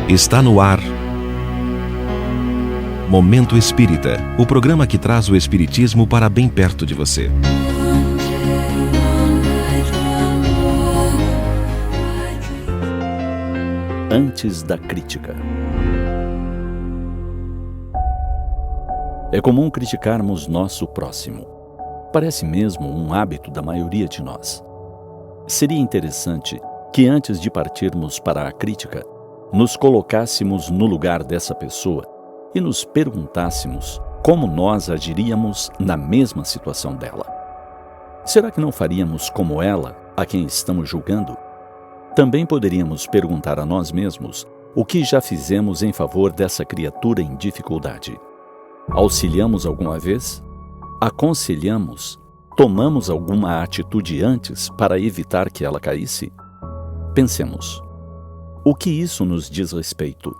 Está no ar Momento Espírita, o programa que traz o espiritismo para bem perto de você. Antes da crítica. É comum criticarmos nosso próximo. Parece mesmo um hábito da maioria de nós. Seria interessante que antes de partirmos para a crítica, nos colocássemos no lugar dessa pessoa e nos perguntássemos como nós agiríamos na mesma situação dela. Será que não faríamos como ela, a quem estamos julgando? Também poderíamos perguntar a nós mesmos o que já fizemos em favor dessa criatura em dificuldade. Auxiliamos alguma vez? Aconselhamos? Tomamos alguma atitude antes para evitar que ela caísse? Pensemos. O que isso nos diz respeito?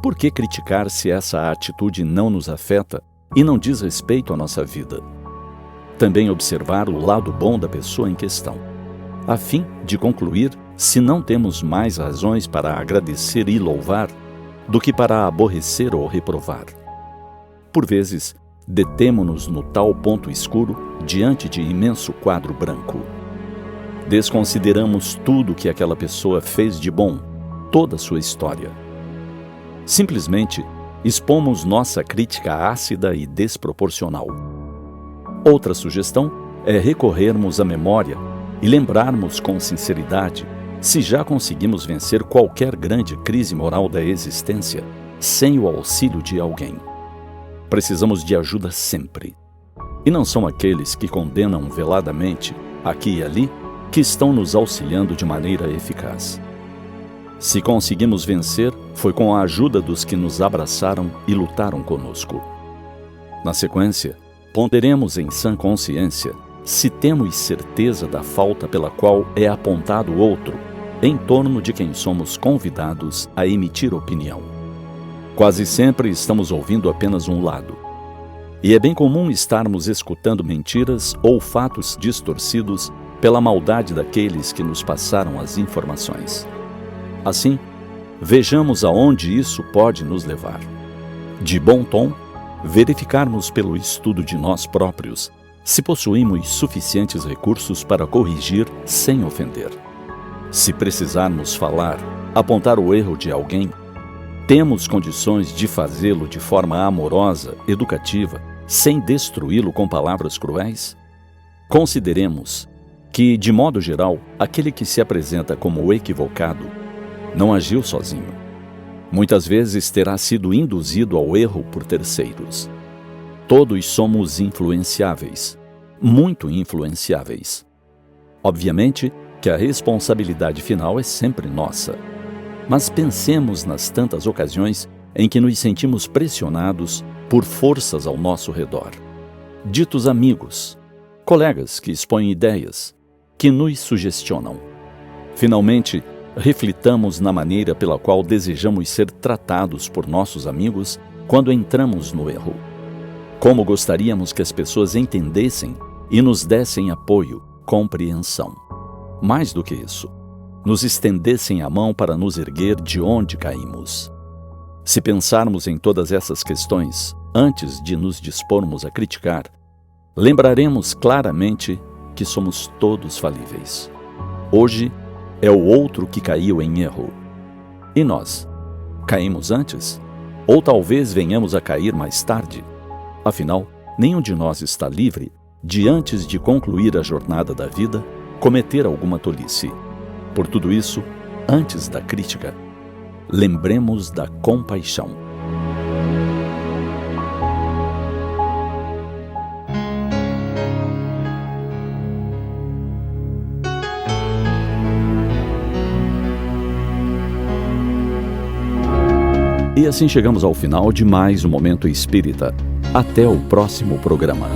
Por que criticar se essa atitude não nos afeta e não diz respeito à nossa vida? Também observar o lado bom da pessoa em questão, a fim de concluir se não temos mais razões para agradecer e louvar do que para aborrecer ou reprovar. Por vezes, detemo-nos no tal ponto escuro diante de imenso quadro branco. Desconsideramos tudo que aquela pessoa fez de bom, toda a sua história. Simplesmente expomos nossa crítica ácida e desproporcional. Outra sugestão é recorrermos à memória e lembrarmos com sinceridade se já conseguimos vencer qualquer grande crise moral da existência sem o auxílio de alguém. Precisamos de ajuda sempre. E não são aqueles que condenam veladamente, aqui e ali, que estão nos auxiliando de maneira eficaz. Se conseguimos vencer, foi com a ajuda dos que nos abraçaram e lutaram conosco. Na sequência, ponderemos em sã consciência se temos certeza da falta pela qual é apontado o outro, em torno de quem somos convidados a emitir opinião. Quase sempre estamos ouvindo apenas um lado. E é bem comum estarmos escutando mentiras ou fatos distorcidos pela maldade daqueles que nos passaram as informações. Assim, vejamos aonde isso pode nos levar. De bom tom, verificarmos pelo estudo de nós próprios se possuímos suficientes recursos para corrigir sem ofender. Se precisarmos falar, apontar o erro de alguém, temos condições de fazê-lo de forma amorosa, educativa, sem destruí-lo com palavras cruéis? Consideremos que, de modo geral, aquele que se apresenta como o equivocado não agiu sozinho. Muitas vezes terá sido induzido ao erro por terceiros. Todos somos influenciáveis, muito influenciáveis. Obviamente que a responsabilidade final é sempre nossa. Mas pensemos nas tantas ocasiões em que nos sentimos pressionados por forças ao nosso redor. Ditos amigos, colegas que expõem ideias, que nos sugestionam. Finalmente, reflitamos na maneira pela qual desejamos ser tratados por nossos amigos quando entramos no erro. Como gostaríamos que as pessoas entendessem e nos dessem apoio, compreensão. Mais do que isso, nos estendessem a mão para nos erguer de onde caímos. Se pensarmos em todas essas questões antes de nos dispormos a criticar, lembraremos claramente que somos todos falíveis. Hoje é o outro que caiu em erro. E nós? Caímos antes? Ou talvez venhamos a cair mais tarde? Afinal, nenhum de nós está livre de, antes de concluir a jornada da vida, cometer alguma tolice. Por tudo isso, antes da crítica, lembremos da compaixão. E assim chegamos ao final de mais um Momento Espírita. Até o próximo programa.